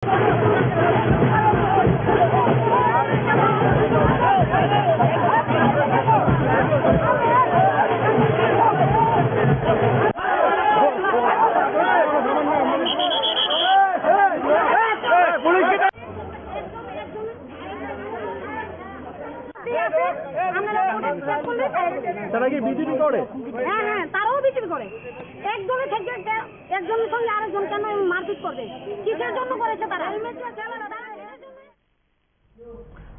তারা কি বিজেপি করে? হ্যাঁ হ্যাঁ, তারাও বিজেপি করে। একজনের থেকে একজনের সঙ্গে আরেকজন কেন মারপিট করবে? কিসের জন্য করেছে তারা?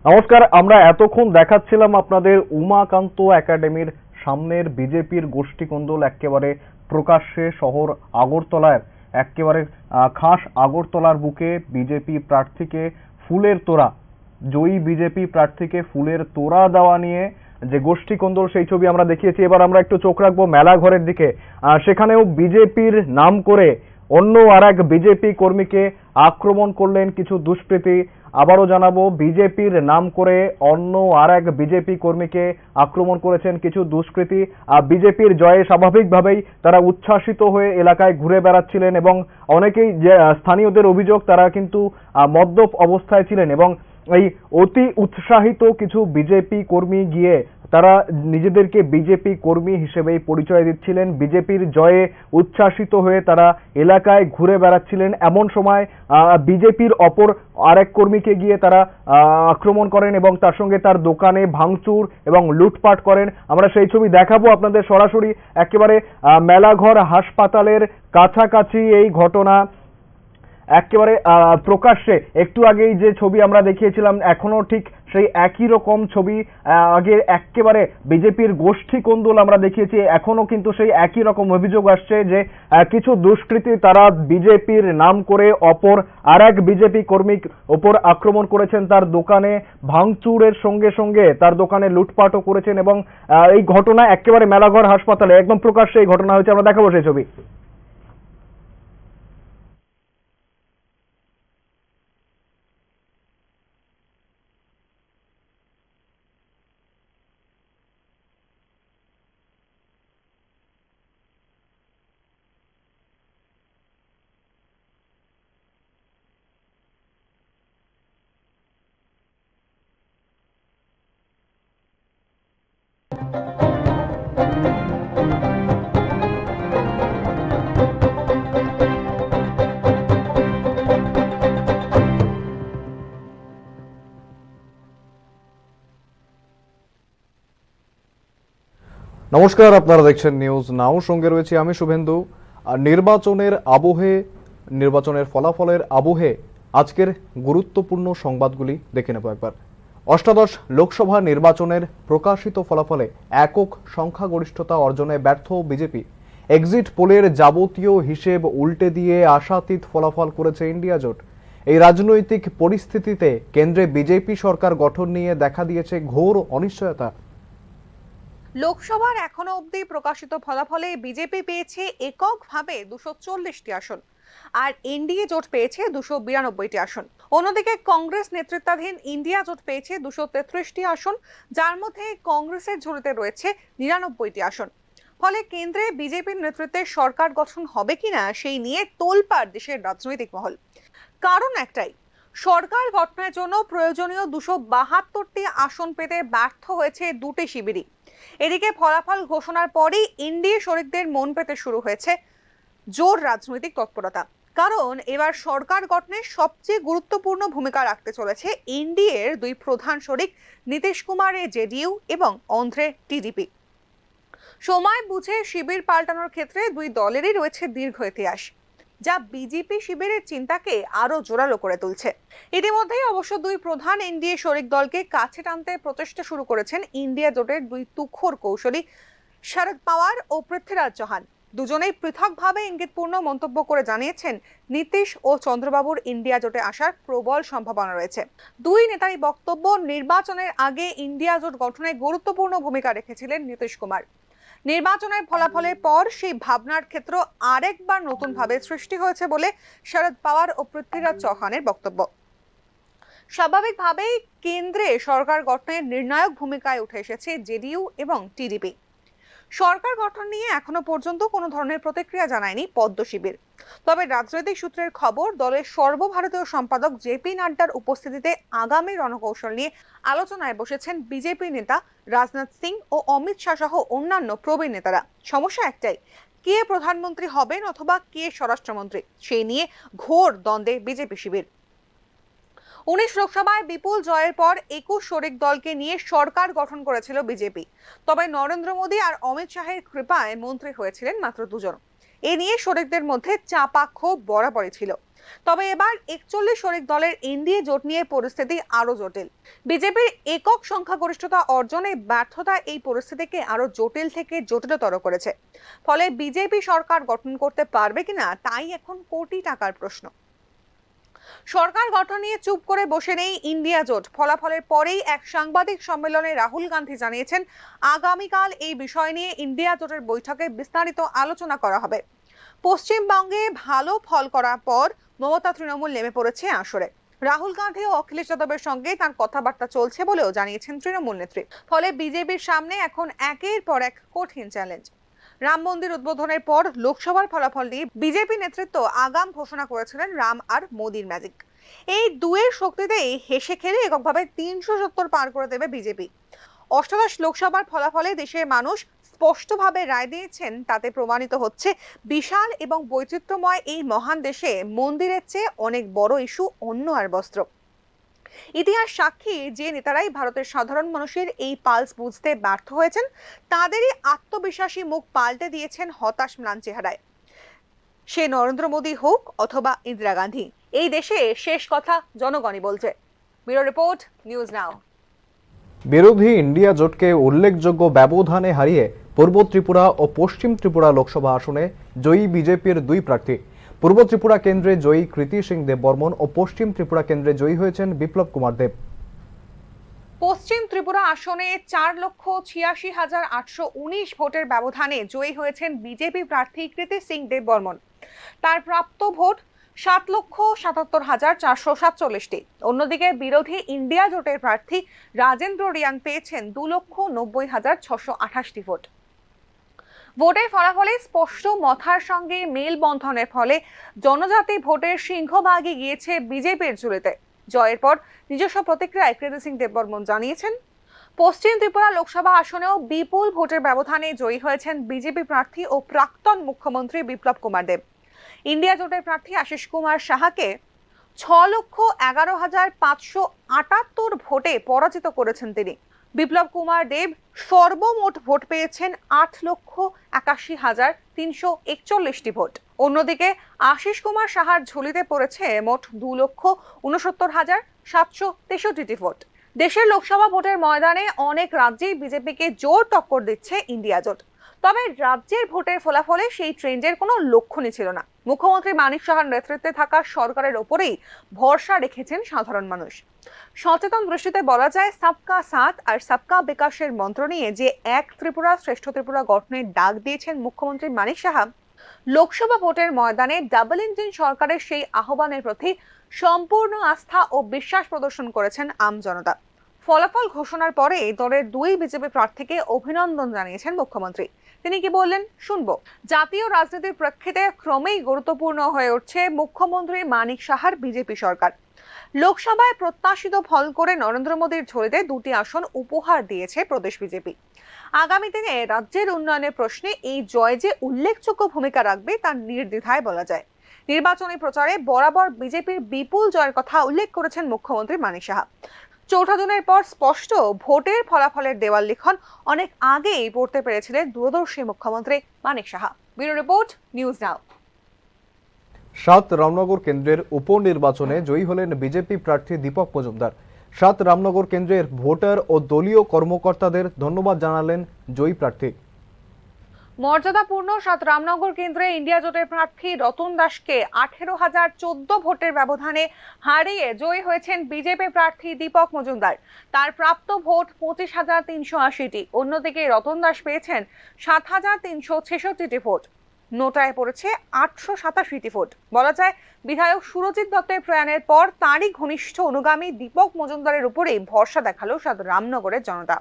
নমস্কার, আমরা এতক্ষণ দেখাচ্ছিলাম আপনাদের উমাকান্ত একাডেমির সামনের বিজেপির গোষ্ঠীকন্দল একেবারে প্রকাশ্যে শহর আগরতলায় একেবারে খাস আগরতলার বুকে বিজেপি প্রার্থীকে ফুলের তোড়া, জয়ী বিজেপি প্রার্থীকে ফুলের তোড়া দেওয়া নিয়ে যে গোষ্ঠীকন্দল সেই ছবি আমরা দেখিয়েছি। এবার আমরা একটু চোখ রাখবো মেলাঘরের দিকে। সেখানেও বিজেপির নাম করে অন্য আর এক বিজেপি কর্মীকে আক্রমণ করলেন কিছু দুষ্কৃতী। আবারও জানাবো, বিজেপির নাম করে অন্য আর এক বিজেপি কর্মীকে আক্রমণ করেছেন কিছু দুষ্কৃতী। বিজেপির জয়ে স্বাভাবিকভাবেই তারা উচ্ছ্বাসিত হয়ে এলাকায় ঘুরে বেড়াচ্ছিলেন এবং অনেকেই যে স্থানীয়দের অভিযোগ তারা কিন্তু মদ্যপ অবস্থায় ছিলেন এবং এই অতি উৎসাহিত কিছু বিজেপি কর্মী গিয়ে তারা নিজেদেরকে বিজেপি কর্মী হিসেবেই পরিচয় দিচ্ছিলেন। বিজেপির জয়ে উচ্ছ্বাসিত হয়ে তারা এলাকায় ঘুরে বেড়াচ্ছিলেন। এমন সময় বিজেপির অপর আরেক কর্মীকে গিয়ে তারা আক্রমণ করেন এবং তার সঙ্গে তার দোকানে ভাঙচুর এবং লুটপাট করেন। আমরা সেই ছবি দেখাবো আপনাদের সরাসরি। একেবারে মেলাঘর হাসপাতালের কাছাকাছি এই ঘটনা, একেবারে প্রকাশ্যে। একটু আগেই যে ছবি আমরা দেখিয়েছিলাম এখনো ঠিক সেই একই রকম ছবি। আগে একেবারে বিজেপির গোষ্ঠী কোন্দল আমরা দেখিয়েছি, এখনো কিন্তু সেই একই রকম অভিযোগ আসছে যে কিছু দুষ্কৃতী তারা বিজেপির নাম করে অপর আর এক বিজেপি কর্মীর ওপর আক্রমণ করেছেন, তার দোকানে ভাঙচুরের সঙ্গে সঙ্গে তার দোকানে লুটপাটও করেছেন এবং এই ঘটনা একেবারে মেলাঘর হাসপাতালে একদম প্রকাশ্যে এই ঘটনা হয়েছে। আমরা দেখাবো সেই ছবি। নমস্কার, আপনারা দেখছেন নিউজ নাও, সঙ্গে রয়েছে আমি শুভেন্দু। নির্বাচনের আবহে, নির্বাচনের ফলাফলের আবহে আজকের গুরুত্বপূর্ণ সংবাদগুলি দেখে নেব একবার। অষ্টাদশ লোকসভা নির্বাচনের প্রকাশিত ফলাফলে একক সংখ্যাগরিষ্ঠতা অর্জনে ব্যর্থ বিজেপি। এক্সিট পোলের যাবতীয় হিসেব উল্টে দিয়ে আশাতীত ফলাফল করেছে ইন্ডিয়া জোট। এই রাজনৈতিক পরিস্থিতিতে কেন্দ্রে বিজেপি সরকার গঠন নিয়ে দেখা দিয়েছে ঘোর অনিশ্চয়তা। লোকসভার এখনো অবধি প্রকাশিত ফলাফলে বিজেপি পেয়েছে এককভাবে 240টি আসন আর এনডিএ জোট পেয়েছে 292টি আসন। অন্যদিকে কংগ্রেস নেতৃত্বাধীন ইন্ডিয়া জোট পেয়েছে 233টি আসন, যার মধ্যে কংগ্রেসের ঝুলিতে রয়েছে 99টি আসন। ফলে কেন্দ্রে বিজেপির নেতৃত্বে সরকার গঠন হবে কিনা সেই নিয়ে তোলপাড় দেশের রাজনৈতিক মহল। কারণ একটাই, সরকার গঠনের জন্য প্রয়োজনীয় 272টি আসন পেতে ব্যর্থ হয়েছে দুটি শিবিরই। এদিকে ফলাফল ঘোষণার পরই এনডিএ শরিকদের মন পেতে শুরু হয়েছে জোর রাজনৈতিক তৎপরতা। কারণ এবার সরকার গঠনে সবচেয়ে গুরুত্বপূর্ণ ভূমিকা রাখতে চলেছে এনডিএ এর দুই প্রধান শরিক নীতিশ কুমারের জেডিইউ এবং অন্ধ্রে টিডিপি। সময় বুঝে শিবির পাল্টানোর ক্ষেত্রে দুই দলেরই রয়েছে দীর্ঘ ইতিহাস, যা বিজেপি শিবিরের চিন্তাকে আরো জোরালো করে তুলছে। ইতিমধ্যেই অবশ্য দুই প্রধান এনডিএ শরিক দলকে কাছে টানতে প্রচেষ্টা শুরু করেছেন ইন্ডিয়া জোটের দুই তুখোড় কৌশলী শরদ পাওয়ার ও পৃথ্বীরাজ চৌহান। দুজনেই পৃথকভাবে ইঙ্গিতপূর্ণ মন্তব্য করে জানিয়েছেন নীতিশ ও চন্দ্রবাবুর ইন্ডিয়া জোটে আসার প্রবল সম্ভাবনা রয়েছে। দুই নেতারই বক্তব্য, নির্বাচনের আগে ইন্ডিয়া জোট গঠনে গুরুত্বপূর্ণ ভূমিকা রেখেছিলেন নীতিশ কুমার। নির্বাচনের ফলাফলের পর সেই ভাবনার ক্ষেত্র আরেকবার নতুনভাবে সৃষ্টি হয়েছে বলে শরদ পাওয়ার ও পৃথ্বীরাজ চৌহানের বক্তব্য। স্বাভাবিকভাবেই কেন্দ্রে সরকার গঠনের নির্ণায়ক ভূমিকায় উঠে এসেছে জেডিইউ এবং টিডিপি। সরকার গঠন নিয়ে এখনো পর্যন্ত কোনো ধরনের প্রতিক্রিয়া জানায়নি পদ্ম শিবির। তবে রাজনৈতিক সূত্রের খবর, দলের সর্বভারতীয় সম্পাদক জেপি নাড্ডার উপস্থিতিতে আগামী রণকৌশল নিয়ে আলোচনায় বসেছেন বিজেপি নেতা রাজনাথ সিং ও অমিত শাহ সহ অন্যান্য প্রবীণ নেতারা। সমস্যা একটাই, কে প্রধানমন্ত্রী হবেন অথবা কে স্বরাষ্ট্রমন্ত্রী, সেই নিয়ে ঘোর দ্বন্দ্বে বিজেপি শিবির। 19 লোকসভায় বিপুল জয়ের পর 21 শরিক দলকে নিয়ে সরকার গঠন করেছিল বিজেপি। তবে নরেন্দ্র মোদী আর অমিত শাহের কৃপায় মন্ত্রী হয়েছিলেন মাত্র 2 জন। এ নিয়ে শরিকদের মধ্যে চাপা ক্ষোভ বরাবরই ছিল। তবে এবার 41 শরিক দলের এনডিএ জোট নিয়ে পরিস্থিতি আরো জটিল। বিজেপির একক সংখ্যাগরিষ্ঠতা অর্জনে ব্যর্থতা এই পরিস্থিতিকে আরো জটিল থেকে জটিলতর করেছে। ফলে বিজেপি সরকার গঠন করতে পারবে কিনা তাই এখন কোটি টাকার প্রশ্ন। সরকার গঠন নিয়ে চুপ করে বসে নেই ইন্ডিয়া জোট। ফলাফলের পরেই এক সাংবাদিক সম্মেলনে রাহুল গান্ধী জানিয়েছেন, আগামীকাল এই বিষয় নিয়ে ইন্ডিয়া জোটের বৈঠকে বিস্তারিত আলোচনা করা হবে। পশ্চিমবঙ্গে ভালো ফল করার পর মমতা তৃণমূল নেমে পড়েছে আসরে। রাহুল গান্ধী ও অখিলেশ যাদবের সঙ্গে তার কথাবার্তা চলছে বলেও জানিয়েছেন তৃণমূল নেত্রী। ফলে বিজেপির সামনে এখন একের পর এক কঠিন চ্যালেঞ্জ। রাম মন্দির উদ্বোধনের পর লোকসভার ফলাফল নিয়ে বিজেপি নেতৃত্ব আগাম ঘোষণা করেছিলেন রাম আর মোদির ম্যাজিক। এই দুয়ের শক্তিতেই হেসে খেলে এককভাবে 370 পার করে দেবে বিজেপি। অষ্টাদশ লোকসভার ফলাফলে দেশের মানুষ স্পষ্টভাবে রায় দিয়েছেন। তাতে প্রমাণিত হচ্ছে বিশাল এবং বৈচিত্র্যময় এই মহান দেশে মন্দিরের চেয়ে অনেক বড় ইস্যু অন্য আর বস্ত্র। ইতিহাস সাক্ষী, যে নেতারাই ভারতের সাধারণ মানুষের এই পালস বুঝতে ব্যর্থ হয়েছেন, তাদেরই আত্মবিশ্বাসী মুখ পাল্টে দিয়েছেন হতাশ ম্লান চেহারায়। সে নরেন্দ্র মোদী হোক অথবা ইন্দিরা গান্ধী, এই দেশে শেষ কথা জনগণই বলছে। ব্যুরো রিপোর্ট, নিউজ নাও। বিরোধী ইন্ডিয়া জোটকে উল্লেখযোগ্য ব্যবধানে হারিয়ে পূর্ব ত্রিপুরা ও পশ্চিম ত্রিপুরা লোকসভা আসনে জয়ী বিজেপির 2 প্রার্থী। পূর্ব ত্রিপুরা কেন্দ্রে জয়ী কৃতি সিং দেববর্মন ও পশ্চিম ত্রিপুরা কেন্দ্রে জয়ী হয়েছেন বিপ্লব কুমার দেব। পশ্চিম ত্রিপুরা আসনে 4,86,819 ভোটের ব্যবধানে জয়ী হয়েছেন বিজেপি প্রার্থী কৃতি সিং দেববর্মন। তার প্রাপ্ত ভোট 7,77,447টি। অন্যদিকে বিরোধী ইন্ডিয়া জোটের প্রার্থী রাজেন্দ্র রিয়াং পেয়েছেন 2,90,628টি ভোট। ভোটের ফলাফলে স্পষ্ট মথার সঙ্গে মেলবন্ধনের ফলে জনজাতি ভোটের সিংহভাগই গিয়েছে বিজেপির ঝুলিতে। জয়ের পর নিজস্ব প্রতিক্রিয়ায় কৃতি সিং দেববর্মন জানিয়েছেন, পশ্চিম ত্রিপুরা লোকসভা আসনেও বিপুল ভোটের ব্যবধানে জয়ী হয়েছেন বিজেপি প্রার্থী ও প্রাক্তন মুখ্যমন্ত্রী বিপ্লব কুমার দেব। ইন্ডিয়া জোটের প্রার্থী আশিস কুমার সাহাকে 6,11,578 ভোটে পরাজিত করেছেন তিনি। বিপ্লব কুমার দেব সর্বমোট ভোট পেয়েছেন 8,81,341টি ভোট। অন্যদিকে আশিস কুমার সাহার ঝুলিতে পড়েছে মোট 2,69,763টি ভোট। দেশের লোকসভা ভোটের ময়দানে অনেক রাজ্যেই বিজেপিকে জোর টক্কর দিচ্ছে ইন্ডিয়া জোট। তবে রাজ্যের ভোটের ফলাফলে সেই ট্রেন্ডের কোনো লক্ষণই ছিল না। মুখ্যমন্ত্রী মানিক সাহার নেতৃত্বে থাকা সরকারের ওপরেই ভরসা রেখেছেন সাধারণ মানুষ। সচেতন দৃষ্টিতে বলা যায়, সবকা সাথ আর সবকা বিকাশের মন্ত্র নিয়ে যে এক ত্রিপুরা শ্রেষ্ঠ ত্রিপুরা গঠনের ডাক দিয়েছেন মুখ্যমন্ত্রী মানিক সাহা, লোকসভা ভোটের ময়দানে ডাবল ইঞ্জিন সরকারের সেই আহ্বানের প্রতি সম্পূর্ণ আস্থা ও বিশ্বাস প্রদর্শন করেছেন আম জনতা। ফলাফল ঘোষণার পরে দলের 2 বিজেপি প্রার্থীকে অভিনন্দন জানিয়েছেন মুখ্যমন্ত্রী। তিনি কি বললেন শুনবো। জাতীয় রাজনীতির প্রেক্ষিতে ক্রমেই গুরুত্বপূর্ণ হয়ে উঠছে মুখ্যমন্ত্রী মানিক সাহার বিজেপি সরকার। লোকসভায় প্রত্যাশিত ফল করে নরেন্দ্র মোদীর ঝুলিতে 2টি আসন উপহার দিয়েছে প্রদেশ বিজেপি। আগামী দিনে রাজ্যের উন্নয়নের প্রশ্নে এই জয় যে উল্লেখযোগ্য ভূমিকা রাখবে তা নির্দ্বিধায় বলা যায়। নির্বাচনী প্রচারে বরাবর বিজেপির বিপুল জয়ের কথা উল্লেখ করেছেন মুখ্যমন্ত্রী মানিক সাহা। চৌঠা জুনের পর স্পষ্ট ভোটের ফলাফলের দেওয়াল লিখন অনেক আগেই পড়তে পেরেছিলেন দূরদর্শী মুখ্যমন্ত্রী Manik Saha. Bureau report, news now. 7 Ramnagar কেন্দ্রের উপনির্বাচনে জয়ী হলেন বিজেপি প্রার্থী দীপক মজুমদার। 7 রামনগর কেন্দ্রের ভোটার ও দলীয় কর্মকর্তাদের ধন্যবাদ জানালেন জয়ী প্রার্থী। মর্যাদাপূর্ণ 7 রামনগর কেন্দ্রে ইন্ডিয়া জোটের প্রার্থী রতন দাসকে 18,014 ভোটের ব্যবধানে হারিয়ে জয়ী হয়েছেন বিজেপি প্রার্থী দীপক মজুমদার। তার প্রাপ্ত ভোট 25,380টি। অন্যদিকে রতন দাস পেয়েছেন 7,366টি ভোট। নোটায় পড়েছে 887টি ভোট। বলা যায়, বিধায়ক সুরজিৎ দত্তের প্রয়াণের পর তারই ঘনিষ্ঠ অনুগামী দীপক মজুমদারের উপরেই ভরসা দেখালো 7 রামনগরের জনতা।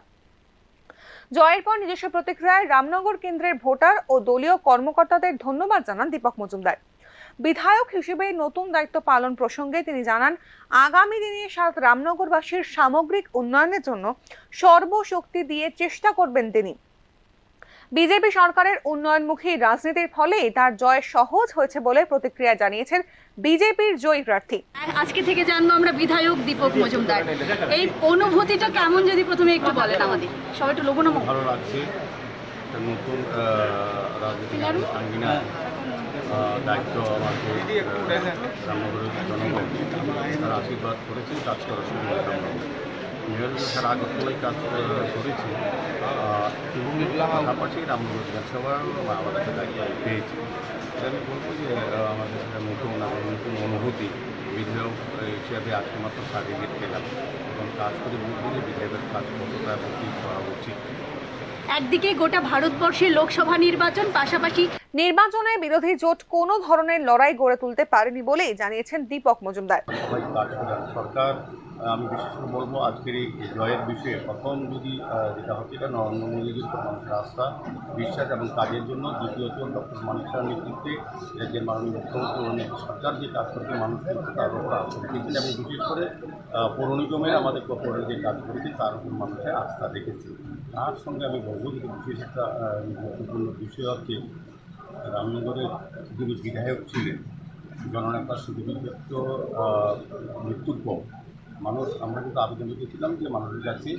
জয়ের পর নিজস্ব প্রতিক্রিয়ায় রামনগর কেন্দ্রের ভোটার ও দলীয় কর্মকর্তাদের ধন্যবাদ জানান দীপক মজুমদার। বিধায়ক হিসেবে নতুন দায়িত্ব পালন প্রসঙ্গে তিনি জানান, আগামী দিনে সাত রামনগরবাসীর সামগ্রিক উন্নয়নের জন্য সর্বশক্তি দিয়ে চেষ্টা করবেন তিনি। বিজেপি সরকারের উন্নয়নমুখী রাজনীতির ফলেই তার জয় সহজ হয়েছে বলে প্রতিক্রিয়া জানিয়েছেন বিজেপির জয়ী প্রার্থী। আজকে থেকে জানবো আমরা বিধায়ক দীপক মজুমদার, এই অনুভূতিটা কেমন যদি প্রথমে একটু বলেন আমাদের সবাই একটু লোভনা। ভালো লাগছে, একটা নতুন রাজনীতির আঙ্গিনা দায়িত্ব আমাকে রামনগরের জনগণ তারা আশীর্বাদ করেছেন, কাজ করার সময় মেয়র সারা আগরতলায় কাজ করেছি এবং পাশাপাশি রামনগর বিধানসভার আমাদের দায়িত্ব পেয়েছি। আমি বলবো যে আমাদের একটা নতুন অনুভূতি। বিধায়ক হিসাবে আজকে মাত্র সার্টিফিকেট পেলাম এবং কাজ করে বুঝবো যে বিধায়কের কাজ কতটা এবং কী করা উচিত। একদিকে গোটা ভারতবর্ষের লোকসভা নির্বাচন, পাশাপাশি নির্বাচনে বিরোধী জোট কোনো ধরনের লড়াই গড়ে তুলতে পারেনি বলেই জানিয়েছেন দীপক মজুমদার। সবাই কাজ করেন সরকার। আমি বিশেষ করে বলবো আজকের এই জয়ের বিষয়ে প্রথম যদি যেটা হচ্ছে এটা নরেন্দ্র মোদীর উপর মানুষের আস্থা, বিশ্বাস এবং কাজের জন্য, দ্বিতীয়ত ডক্টর মানিক শাহর নেতৃত্বে রাজ্যের মাননীয় মুখ্যমন্ত্রী সরকার যে কাজ করছে মানুষ তার উপর আস্থা রেখেছেন এবং বিশেষ করে পৌর নিগমের আমাদের কর্পোরেট যে কাজ করেছে তার উপর মানুষের আস্থা রেখেছে। তার সঙ্গে আমি বলবো যে বিশেষ একটা গুরুত্বপূর্ণ বিষয় হচ্ছে রামনগরের যিনি বিধায়ক ছিলেন জননেতা সুদীপ দত্ত মৃত্যুর পর মানুষ আমরা কিন্তু আবেদন রেখেছিলাম যে মানুষের কাছে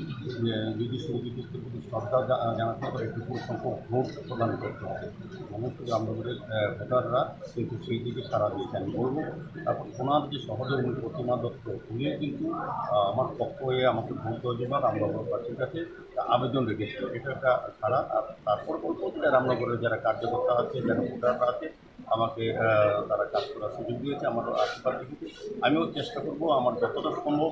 যদি সুদীপ দত্তের প্রতি শ্রদ্ধা জানাতে হবে একটু সংখ্যক ভোট প্রদান করতে হবে। মানুষ কিন্তু রামনগরের ভোটাররা কিন্তু সেই দিকে সাড়া দিয়েছে। আমি বলবো তারপর ওনার যে সহধর্মী প্রতিমা দত্ত উনিও কিন্তু আমার পক্ষ হয়ে আমাকে ভোট দেওয়ার জন্য রামনগরবাসীর কাছে আবেদন রেখেছিল। এটা একটা ছাড়া। আর তারপর বলবো যে রামনগরের যারা কার্যকর্তা আছে, যারা ভোটাররা আছে আমাকে তারা কাজ করার সুযোগ দিয়েছে, আমার আশীর্বাদ রেখেছে। আমিও চেষ্টা করবো আমার যতটা সম্ভব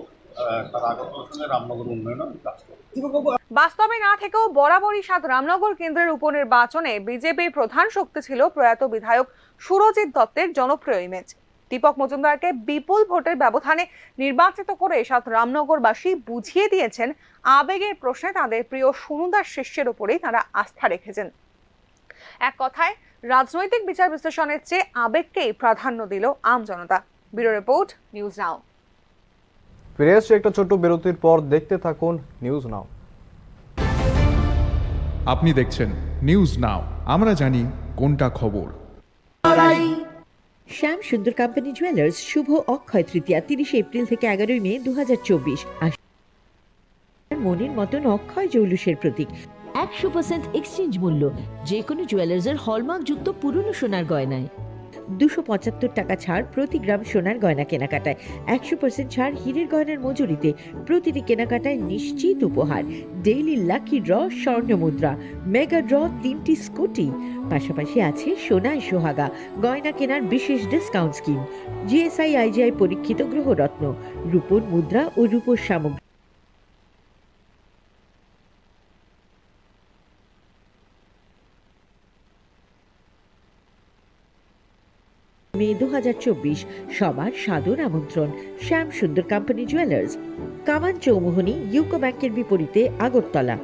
তারা আগরতলার সঙ্গে রামনগর উন্নয়নে কাজ করবো। বাস্তবে না থেকেও বরাবরই সাত রামনগর কেন্দ্রের উপনির্বাচনে বিজেপির প্রধান শক্তি ছিল প্রয়াত বিধায়ক সুরজিৎ দত্তের জনপ্রিয় ইমেজ। দীপক মজুমদারকে বিপুল ভোটের ব্যবধানে নির্বাচিত করে সাত রামনগরবাসী বুঝিয়ে দিয়েছেন আবেগের প্রশ্নে তাদের প্রিয় সুনুদার শিষ্যের উপরেই তারা আস্থা রেখেছেন। এক কথায় রাজনৈতিক বিচার বিশ্লেষণের চেয়ে আবেগকেই প্রাধান্য দিল আম জনতা। Bureau report, news now. ফিরে এসছে একটা ছোট্ট বিরতির পর, দেখতে থাকুন নিউজ নাও। আপনি দেখছেন নিউজ নাও, আমরা জানি কোনটা খবর। শ্যাম সুন্দর কোম্পানি জুয়েলার্স শুভ অক্ষয় তৃতীয়া 30 এপ্রিল থেকে 11 মে 2024। মনের মতন অক্ষয় জৌলুসের প্রতীক 100% এক্সচেঞ্জ মূল্য যে কোনো জুয়েলার্সের হলমার্ক যুক্ত পুরনো সোনার গয়নায় 275 টাকা ছাড় প্রতি গ্রাম সোনার গয়না কেনাকাটায়, 100% ছাড় হীরের গয়নার মজুরিতে, প্রতিটি কেনাকাটায় নিশ্চিত উপহার, ডেইলি লাকি ড্র, স্বর্ণ মুদ্রা, মেগা ড্র, 3টি স্কুটি, পাশাপাশি আছে সোনায় সোহাগা গয়না কেনার বিশেষ ডিসকাউন্ট স্কিম, জিএসআই আইজিআই পরীক্ষিত গ্রহরত্ন, রূপোর মুদ্রা ও রূপোর সামগ্রী। মে 2024 সবার সাদর আমন্ত্রণ। শ্যাম সুন্দর কোম্পানি জুয়েলার্স, কামান চৌমুহনী, ইউকো ব্যাংকের বিপরীতে, আগরতলা।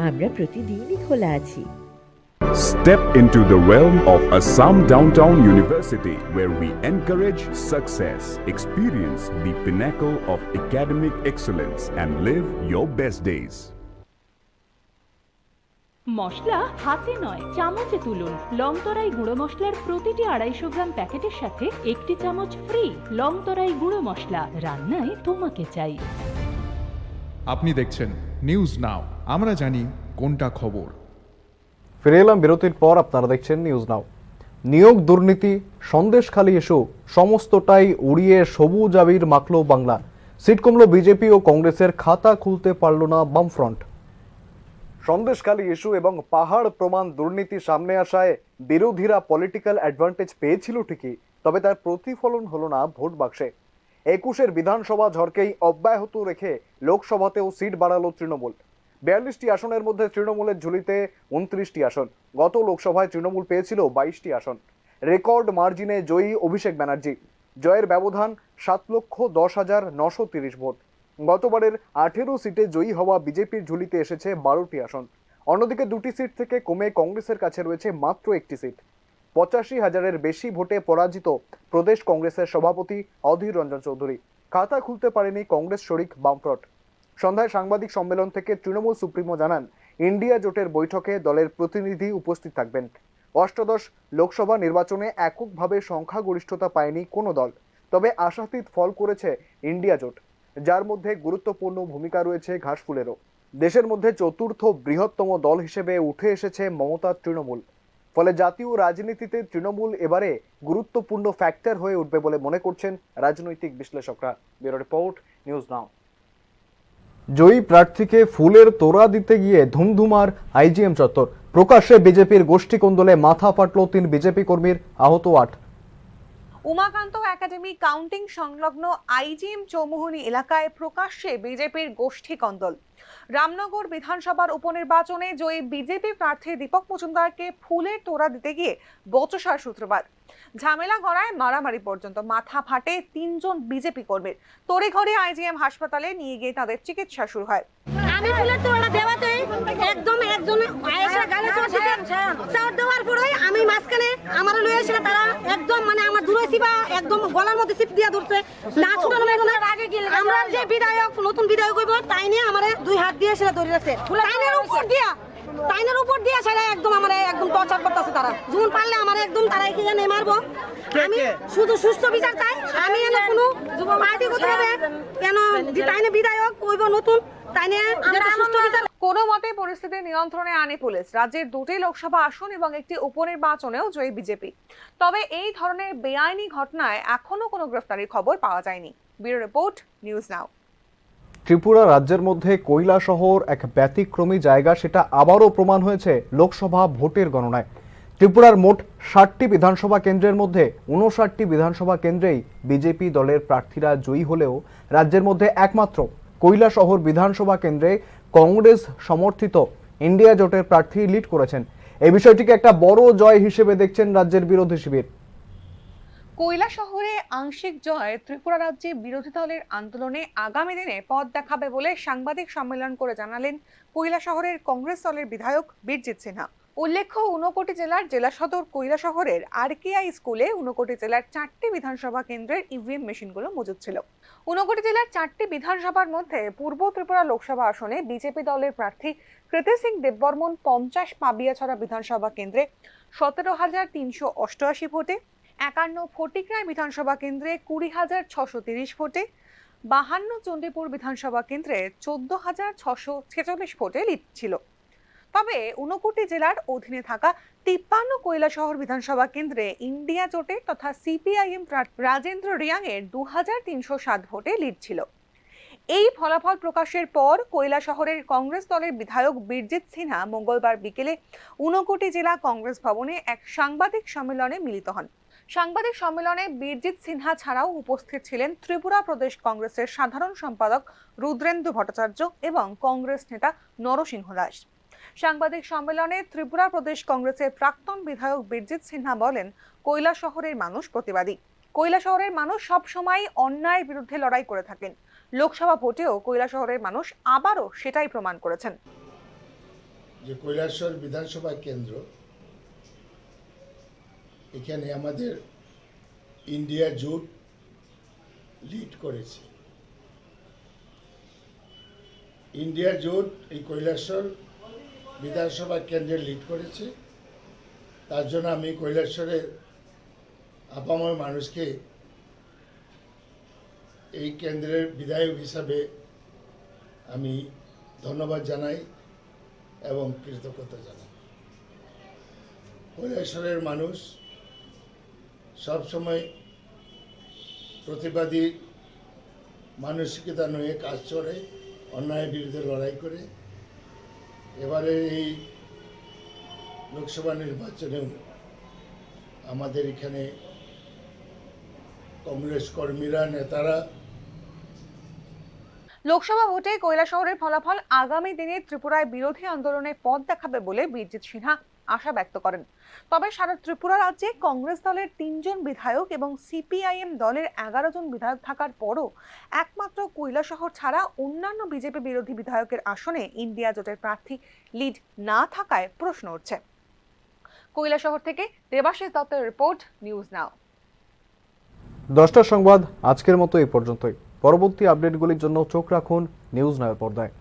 আমরা প্রতিদিনই খোলা আছি। Step into the realm of Assam Downtown University, where we encourage success, experience the pinnacle of academic excellence, and live your best days. মশলা হাতে নয় চামচে তুলুন। লংতরাই গুঁড়ো মশলার প্রতিটি 250 গ্রাম প্যাকেটের সাথে 1টি চামচ ফ্রি। লংতরাই গুঁড়ো মশলা, রান্নায় তোমাকে চাই। আপনি দেখছেন নিউজ নাও, আমরা জানি কোনটা খবর। ফিরে এলাম বিরতির পর, আপনারা দেখছেন নিউজ নাও। নিয়োগ দুর্নীতি, সন্দেশখালী ইস্যু সমস্তটাই উড়িয়ে সবুজ আবির মাখল বাংলা। সিট কমল বিজেপি ও কংগ্রেসের, খাতা খুলতে পারল না বামফ্রন্ট। সন্দেশখালী ইস্যু এবং পাহাড় প্রমাণ দুর্নীতি সামনে আসায় বিরোধীরা পলিটিক্যাল অ্যাডভান্টেজ পেয়েছিল ঠিকই, তবে তার প্রতিফলন হলো না ভোট বাক্সে। 21-এর বিধানসভা ঝড়কেই অব্যাহত রেখে লোকসভাতেও সিট বাড়ালো তৃণমূল। 42টি আসনের মধ্যে তৃণমূলের ঝুলিতে 29টি আসন। গত লোকসভায় তৃণমূল পেয়েছিল 22টি আসন। রেকর্ড মার্জিনে জয়ী অভিষেক ব্যানার্জি। জয়ের ব্যবধান 7,10,930 ভোট। গতবারের 18 সিটে জয়ী হওয়া বিজেপির ঝুলিতে এসেছে 12টি আসন। অন্যদিকে 2টি সিট থেকে কমে কংগ্রেসের কাছে রয়েছে মাত্র 1টি সিট। 85,000-এর বেশি ভোটে পরাজিত প্রদেশ কংগ্রেসের সভাপতি অধীর রঞ্জন চৌধুরী। খাতা খুলতে পারেনি কংগ্রেস শরিক বামফ্রন্ট। সন্ধ্যায় সাংবাদিক সম্মেলন থেকে তৃণমূল সুপ্রিমো জানান, ইন্ডিয়া জোটের বৈঠকে দলের প্রতিনিধি উপস্থিত থাকবেন। অষ্টাদশ লোকসভা নির্বাচনে এককভাবে সংখ্যাগরিষ্ঠতা পায়নি কোনো দল, তবে আশাতীত ফল করেছে ইন্ডিয়া জোট, যার মধ্যে গুরুত্বপূর্ণ ভূমিকা রয়েছে ঘাসফুলেরও। দেশের মধ্যে চতুর্থ বৃহত্তম দল হিসেবে উঠে এসেছে মমতার তৃণমূল। ফলে জাতীয় রাজনীতিতে তৃণমূল এবারে গুরুত্বপূর্ণ ফ্যাক্টর হয়ে উঠবে বলে মনে করছেন রাজনৈতিক বিশ্লেষকরা। Bureau report, news now. জয়ী প্রার্থীকে ফুলের তোড়া দিতে গিয়ে ধুমধুমার আইজিএম চত্বর। প্রকাশ্যে বিজেপির গোষ্ঠী কোন্দলে মাথা ফাটল 3 বিজেপি কর্মীর, আহত 8। উমাকান্ত একাডেমি কাউন্টিং সংলগ্ন আইজিএম চৌমুহনী এলাকায় প্রকাশ্যে বিজেপির গোষ্ঠী কন্দল। রামনগর বিধানসভার উপনির্বাচনে জয়ী বিজেপি প্রার্থী দীপক মজুমদারকে ফুলের তোড়া দিতে গিয়ে বচসার সূত্রপাত। ঝামেলা গড়ায় মারামারি পর্যন্ত, মাথা ফাটে 3 জন বিজেপি কর্মীর। তড়িঘড়ি আইজিএম হাসপাতালে নিয়ে গিয়ে তাদের চিকিৎসা শুরু হয়। আমি ফুলের তোড়া দেওয়াতে একদম একজন আয়েশা গালে চার দেওয়ার পরে আমি মাঝখানে আমার লয়ে এসে তারা একদম মানে আমার দূরে ছিবা একদম গলার মধ্যে চিপ দিয়া ধরছে। না ছুটানো আগে গেলে আমরা যে বিধায়ক নতুন বিধায়ক হইব তাই নিয়ে আমার 2 হাত দিয়ে সেটা ধরে রাখছে। টাইনের উপর দিয়া সেটা একদম আমার একদম টর্চার করতেছে তারা। যেমন পারলে আমার একদম তারা এখানে মারবো। আমি শুধু সুস্থ বিচার চাই। আমি এনে কোনো পার্টি করতে হবে কেন টাইনে বিধায়ক হইব নতুন কোনো মতে পরিস্থিতি নিয়ন্ত্রণে আনে পুলিশ। রাজ্যের 2টি লোকসভা আসন এবং একটি উপনির্বাচনেও জয়ী বিজেপি। তবে এই ধরনের বেআইনি ঘটনায় এখনো কোনো গ্রেফতারির খবর পাওয়া যায়নি। ব্যুরো রিপোর্ট, নিউজ নাও। ত্রিপুরা রাজ্যের মধ্যে কৈলা শহর এক ব্যতিক্রমী জায়গা, সেটা আবারও প্রমাণ হয়েছে লোকসভা ভোটের গণনায়। ত্রিপুরার মোট 60টি বিধানসভা কেন্দ্রের মধ্যে 59টি বিধানসভা কেন্দ্রেই বিজেপি দলের প্রার্থীরা জয়ী হলেও রাজ্যের মধ্যে একমাত্র কৈলা শহর বিধানসভা কেন্দ্রে কংগ্রেস সমর্থিত ইন্ডিয়া জোটের প্রার্থী লিড করেছেন। এই বিষয়টিকে একটা বড় জয় হিসেবে দেখছেন রাজ্যের বিরোধী শিবির। কৈলা শহরে আংশিক জয় ত্রিপুরা রাজ্যে বিরোধী দলের আন্দোলনে আগামী দিনে পথ দেখাবে বলে সাংবাদিক সম্মেলন করে জানালেন কৈলা শহরের কংগ্রেস দলের বিধায়ক বীরজিৎ সিনহা। উল্লেখ্য, ঊনকোটি জেলার জেলা সদর কৈলা শহরের আরকেআই স্কুলে ঊনকোটি জেলার 4টি বিধানসভা কেন্দ্রের ইভিএম মেশিনগুলো মজুদ ছিল। ঊনকোটি জেলার 4টি বিধানসভার মধ্যে পূর্ব ত্রিপুরা লোকসভা আসনে বিজেপি দলের প্রার্থী কৃতি সিং দেববর্মন 50 পাবিয়াছড়া বিধানসভা কেন্দ্রে 17,388 ভোটে, 51 ফটিকরায় বিধানসভা কেন্দ্রে 20,630 ভোটে, 52 চণ্ডীপুর বিধানসভা কেন্দ্রে 14,646 ভোটে লিড ছিল। তবে ঊনকোটি জেলার অধীনে থাকা 53 কৈলাসহর বিধানসভা কেন্দ্রে ইন্ডিয়া জোটের তথা সিপিআইএম প্রার্থী রাজেন্দ্র রিয়াং এর 2,307 ভোটে লিড ছিল। এই ফলাফল প্রকাশের পর কৈলাসহরের কংগ্রেস দলের বিধায়ক বীরজিৎ সিনহা মঙ্গলবার বিকেলে ঊনকোটি জেলা কংগ্রেস ভবনে এক সাংবাদিক সম্মেলনে মিলিত হন। সাংবাদিক সম্মেলনে বীরজিৎ সিনহা ছাড়াও উপস্থিত ছিলেন ত্রিপুরা প্রদেশ কংগ্রেসের সাধারণ সম্পাদক রুদ্রেন্দু ভট্টাচার্য এবং কংগ্রেস নেতা নরসিংহ দাস। সাংবাদিক সম্মেলনে ত্রিপুরা প্রদেশ কংগ্রেসের প্রাক্তন বিধায়ক বীরজিৎ সিনহা বলেন, কৈলা শহরের মানুষ প্রতিবাদী। কৈলা শহরের মানুষ সব সময় অন্যায়ের বিরুদ্ধে লড়াই করে থাকেন। লোকসভা ভোটেও কৈলা শহরের মানুষ আবারও সেটাই প্রমাণ করেছেন। যে কৈলাসহর বিধানসভা কেন্দ্র, এখানে আমাদের ইন্ডিয়া জোট লিড করেছে। ইন্ডিয়া জোট এই কৈলাসহর বিধানসভা কেন্দ্রে লিড করেছে। তার জন্য আমি কৈলাসহরের আপামর মানুষকে এই কেন্দ্রের বিধায়ক হিসাবে আমি ধন্যবাদ জানাই এবং কৃতজ্ঞতা জানাই। কৈলাসহরের মানুষ সবসময় প্রতিবাদী মানসিকতা নিয়ে কাজ করে, অন্যায়ের বিরুদ্ধে লড়াই করে। এবারে এই লোকসভা নির্বাচনেও আমাদের এখানে কংগ্রেস কর্মীরা, নেতারা। লোকসভা ভোটে কৈলাসহরের ফলাফল আগামী দিনে ত্রিপুরায় বিরোধী আন্দোলনে পথ দেখাবে বলে বীরজিৎ সিনহা আশা ব্যক্ত করেন। তবে সারা ত্রিপুরা রাজ্যে কংগ্রেস দলের 3 জন বিধায়ক এবং সিপিআইএম দলের 11 জন বিধায়ক থাকার পরও একমাত্র কৈলাসহর ছাড়া অন্যান্য বিজেপি বিরোধী বিধায়কের আসনে ইন্ডিয়া জোটের প্রার্থী লিড না থাকায় প্রশ্ন উঠছে। কৈলাসহর থেকে দেবাশিস দত্তের রিপোর্ট, নিউজ নাও। 10টার সংবাদ আজকের মতো এই পর্যন্তই। পরবর্তী আপডেটগুলির জন্য চোখ রাখুন নিউজ নাও পর্দায়।